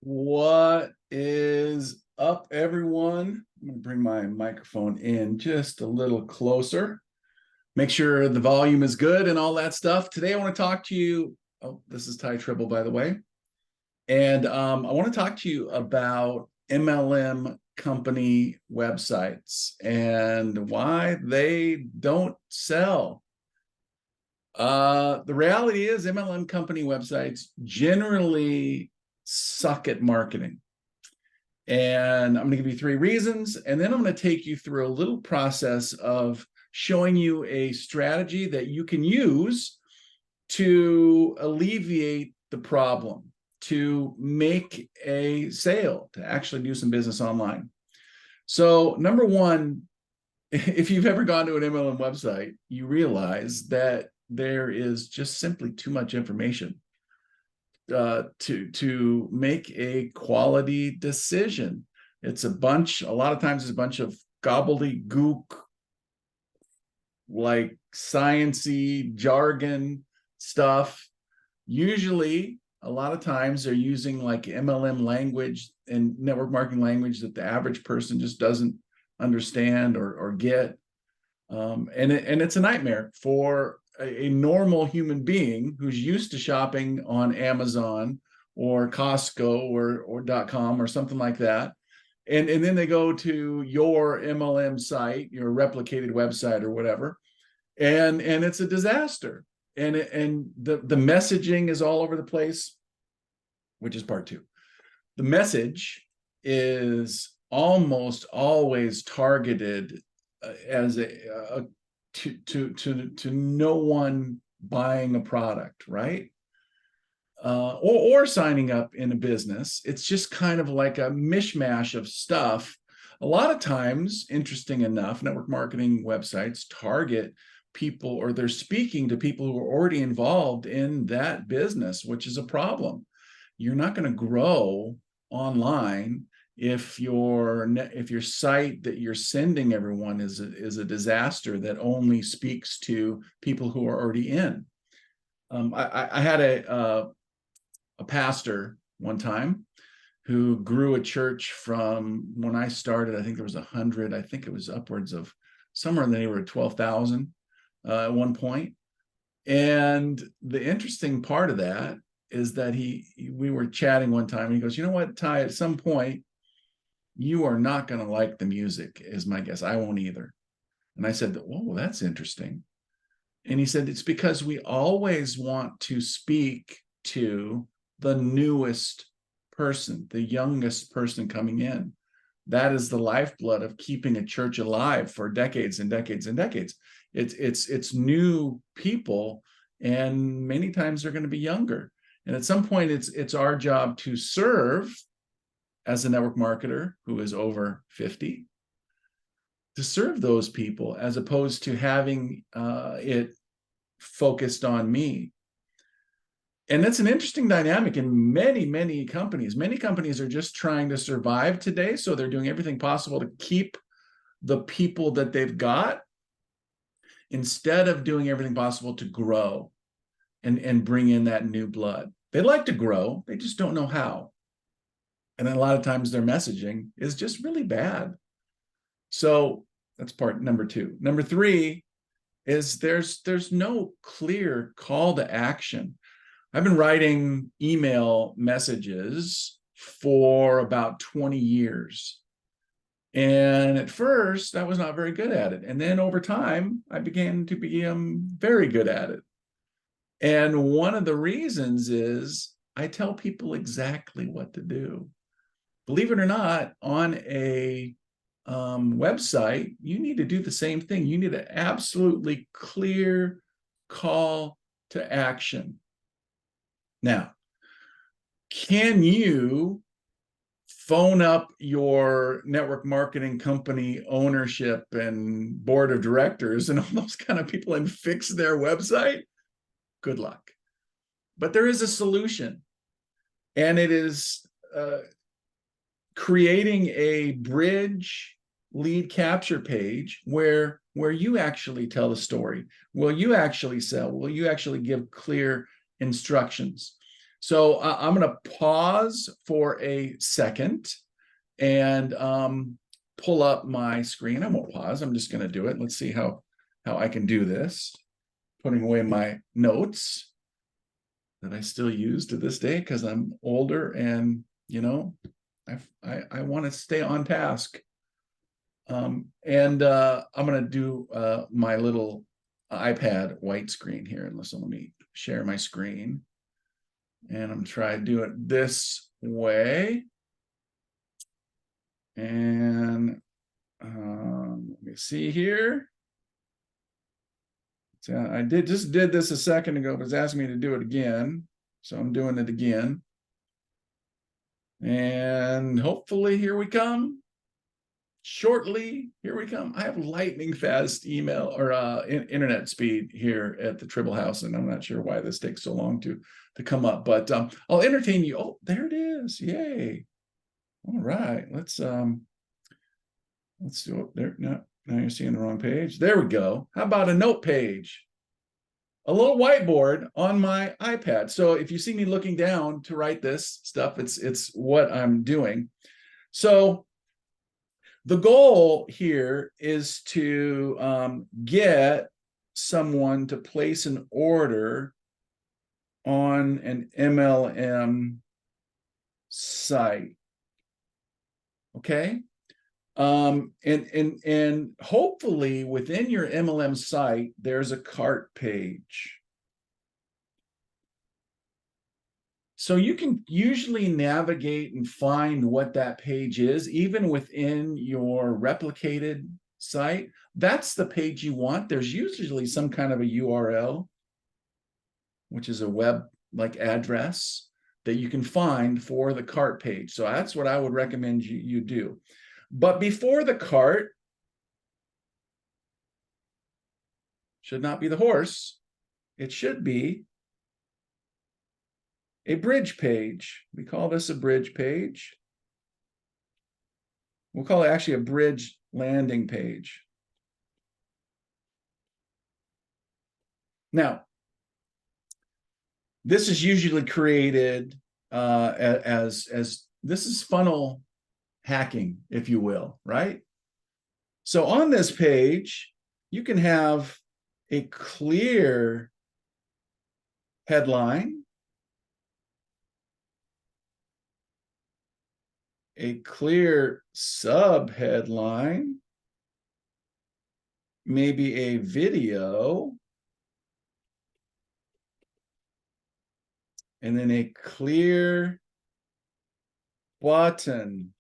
What is up, everyone? I'm going to bring my microphone in just a little closer. Make sure the volume is good and all that stuff. Today, I want to talk to you. Oh, this is Tribble, by the way. And I want to talk to you about MLM company websites and why they don't sell. The reality is MLM company websites generally suck at marketing. And I'm going to give you 3 reasons, and then I'm going to take you through a little process of showing you a strategy that you can use to alleviate the problem, to make a sale, to actually do some business online. So, number one, if you've ever gone to an MLM website, you realize that there is just simply too much information to make a quality decision. A lot of times it's a bunch of gobbledygook, like sciencey jargon stuff. Usually, a lot of times they're using like MLM language and network marketing language that the average person just doesn't understand or get. And it's a nightmare for a normal human being who's used to shopping on Amazon or Costco or .com or something like that. And then they go to your MLM site, your replicated website or whatever, and it's a disaster. And the messaging is all over the place, which is part 2. The message is almost always targeted as to no one buying a product, right? Or signing up in a business. It's just kind of like a mishmash of stuff. A lot of times, interesting enough, network marketing websites target people, or they're speaking to people who are already involved in that business, which is a problem. You're not going to grow online if your site that you're sending everyone is a disaster that only speaks to people who are already in. I had a pastor one time who grew a church from when I started. I think there was 100. I think it was upwards of somewhere in the neighborhood of 12,000 at one point. And the interesting part of that is that we were chatting one time and he goes, "You know what, Ty, at some point, you are not going to like the music," is my guess. I won't either. And I said, "Oh, that's interesting." And he said, "It's because we always want to speak to the newest person, the youngest person coming in. That is the lifeblood of keeping a church alive for decades and decades and decades. It's new people, and many times they're going to be younger. And at some point, it's our job to serve as a network marketer who is over 50, to serve those people as opposed to having it focused on me." And that's an interesting dynamic in many, many companies. Many companies are just trying to survive today. So they're doing everything possible to keep the people that they've got instead of doing everything possible to grow and bring in that new blood. They like to grow, they just don't know how. And then a lot of times their messaging is just really bad. So that's part number 2. Number 3 is there's no clear call to action. I've been writing email messages for about 20 years. And at first, I was not very good at it. And then over time, I began to become very good at it. And one of the reasons is I tell people exactly what to do. Believe it or not, on a website, you need to do the same thing. You need an absolutely clear call to action. Now, can you phone up your network marketing company ownership and board of directors and all those kind of people and fix their website? Good luck. But there is a solution, and it is creating a bridge lead capture page where you actually tell the story. Will you actually sell? Will you actually give clear instructions? So I'm going to pause for a second and pull up my screen. I won't pause. I'm just going to do it. Let's see how I can do this. Putting away my notes that I still use to this day because I'm older and, you know, I want to stay on task. I'm going to do my little iPad white screen here. And let me share my screen. And I'm trying to do it this way. And let me see here. So I just did this a second ago, but it's asking me to do it again. So I'm doing it again. And hopefully here we come. Shortly, here we come. I have lightning fast email or internet speed here at the Tribble house, and I'm not sure why this takes so long to come up, but I'll entertain you. Oh, there it is. Yay. All right, let's do it there. No, now you're seeing the wrong page. There we go. How about a note page? A little whiteboard on my iPad. So if you see me looking down to write this stuff, it's what I'm doing. So the goal here is to get someone to place an order on an MLM site. Okay. And hopefully within your MLM site, there's a cart page. So you can usually navigate and find what that page is, even within your replicated site. That's the page you want. There's usually some kind of a URL, which is a web-like address that you can find for the cart page. So that's what I would recommend you do. But before the cart, should not be the horse. It should be a bridge page. We call this a bridge page. We'll call it actually a bridge landing page. Now, this is usually created as this is funnel hacking, if you will, right? So on this page, you can have a clear headline, a clear sub-headline, maybe a video, and then a clear button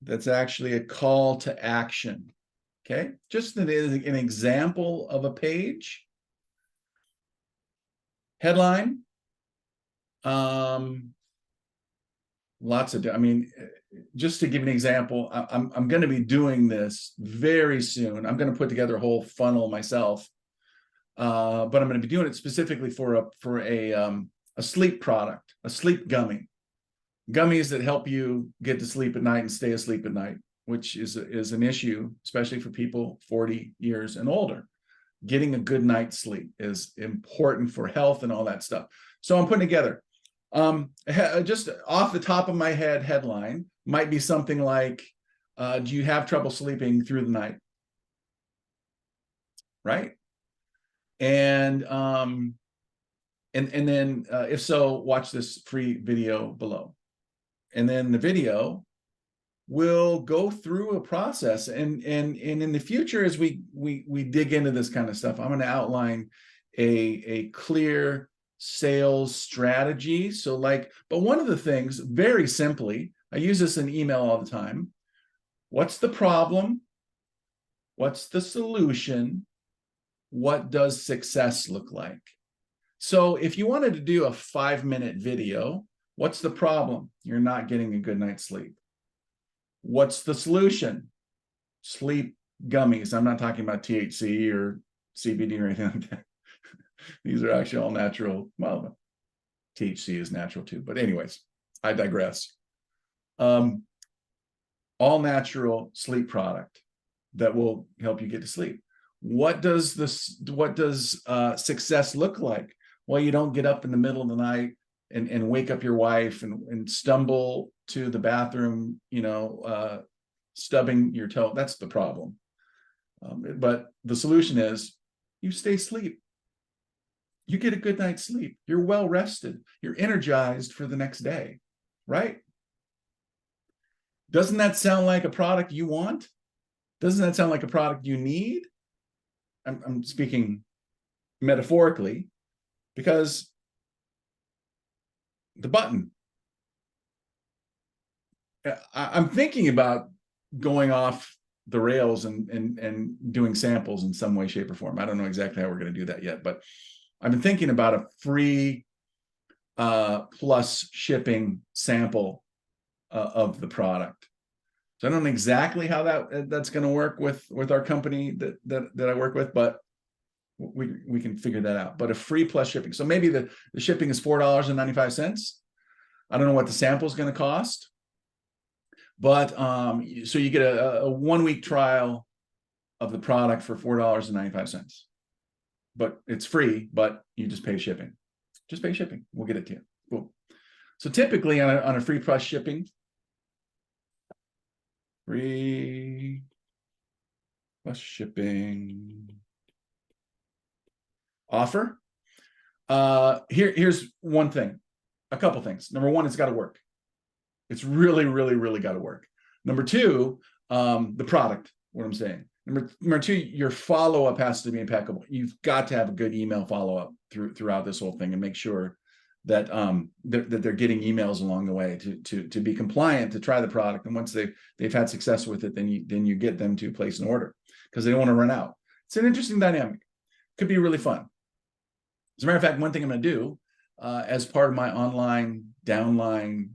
that's actually a call to action. Okay, just an example of a page. Headline. Lots of, I mean, just to give an example, I'm going to be doing this very soon. I'm going to put together a whole funnel myself, but I'm going to be doing it specifically for a sleep product, a sleep gummy. Gummies that help you get to sleep at night and stay asleep at night, which is an issue, especially for people 40 years and older. Getting a good night's sleep is important for health and all that stuff. So I'm putting together, just off the top of my head, headline might be something like, do you have trouble sleeping through the night? Right? And then if so, watch this free video below. And then the video will go through a process. And in the future, as we dig into this kind of stuff, I'm going to outline a clear sales strategy. So but one of the things, very simply, I use this in email all the time. What's the problem? What's the solution? What does success look like? So if you wanted to do a 5-minute video, what's the problem? You're not getting a good night's sleep. What's the solution? Sleep gummies. I'm not talking about THC or CBD or anything like that. These are actually all natural. Well, THC is natural too. But anyways, I digress. All natural sleep product that will help you get to sleep. What does success look like? well, you don't get up in the middle of the night and wake up your wife and stumble to the bathroom, stubbing your toe. That's the problem. But the solution is you stay asleep. You get a good night's sleep. You're well rested. You're energized for the next day, right? Doesn't that sound like a product you want? Doesn't that sound like a product you need? I'm speaking metaphorically, because the button. I'm thinking about going off the rails and doing samples in some way, shape, or form. I don't know exactly how we're going to do that yet, but I've been thinking about a free plus shipping sample of the product. So I don't know exactly how that's going to work with our company that I work with, but we can figure that out. But a free plus shipping. So maybe the shipping is $4.95. I don't know what the sample is going to cost, but so you get a 1 week trial of the product for $4.95. But it's free, but you just pay shipping. Just pay shipping. We'll get it to you. Cool. So typically on a free plus shipping, free plus shipping offer. Here's one thing, a couple things. Number one, it's got to work. It's really, really, really got to work. Number two, the product, what I'm saying. Number two, your follow-up has to be impeccable. You've got to have a good email follow-up throughout this whole thing and make sure that that they're getting emails along the way to be compliant, to try the product. And once they've had success with it, then you get them to place an order because they don't want to run out. It's an interesting dynamic. Could be really fun. As a matter of fact, one thing I'm going to do as part of my online downline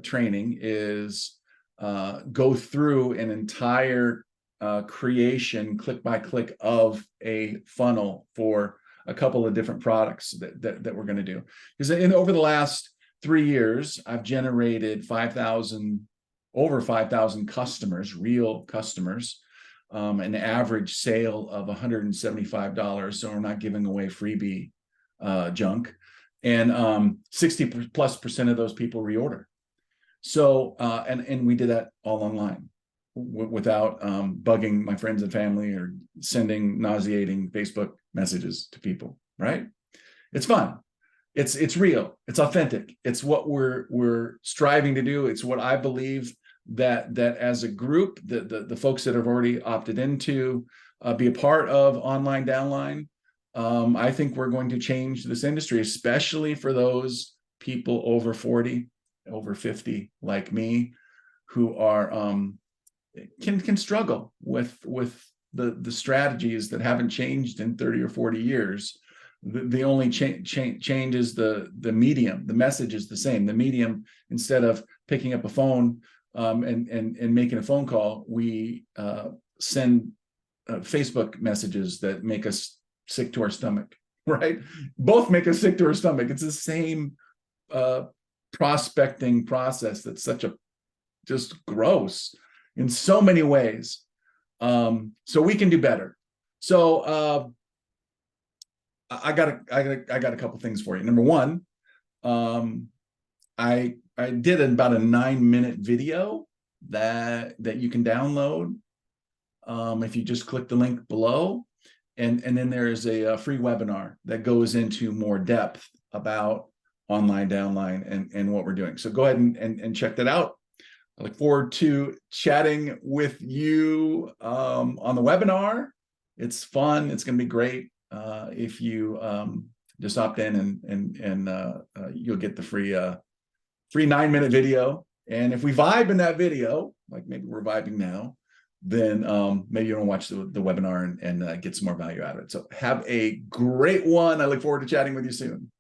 training is go through an entire creation click by click of a funnel for a couple of different products that we're going to do. Because over the last 3 years, I've generated over 5,000 customers, real customers, an average sale of $175. So we're not giving away freebie junk, and 60+% of those people reorder. So and we did that all online without bugging my friends and family or sending nauseating Facebook messages to people, right? It's fun. It's real. It's authentic. It's what we're striving to do. It's what I believe that as a group, the folks that have already opted into be a part of online downline, I think we're going to change this industry, especially for those people over 40, over 50 like me, who are can struggle with the strategies that haven't changed in 30 or 40 years. The only change is the medium. The message is the same. The medium, instead of picking up a phone and making a phone call, we send Facebook messages that make us sick to our stomach, right? Both make us sick to our stomach. It's the same prospecting process that's such a just gross in so many ways. So we can do better. So I got a couple things for you. Number one, I did about a 9-minute video that you can download if you just click the link below, and then there's a free webinar that goes into more depth about online downline and what we're doing. So go ahead and check that out. I look forward to chatting with you on the webinar. It's fun. It's going to be great. If you just opt in and you'll get the free 9-minute video. And if we vibe in that video, like maybe we're vibing now, then maybe you want to watch the webinar and get some more value out of it. So have a great one. I look forward to chatting with you soon.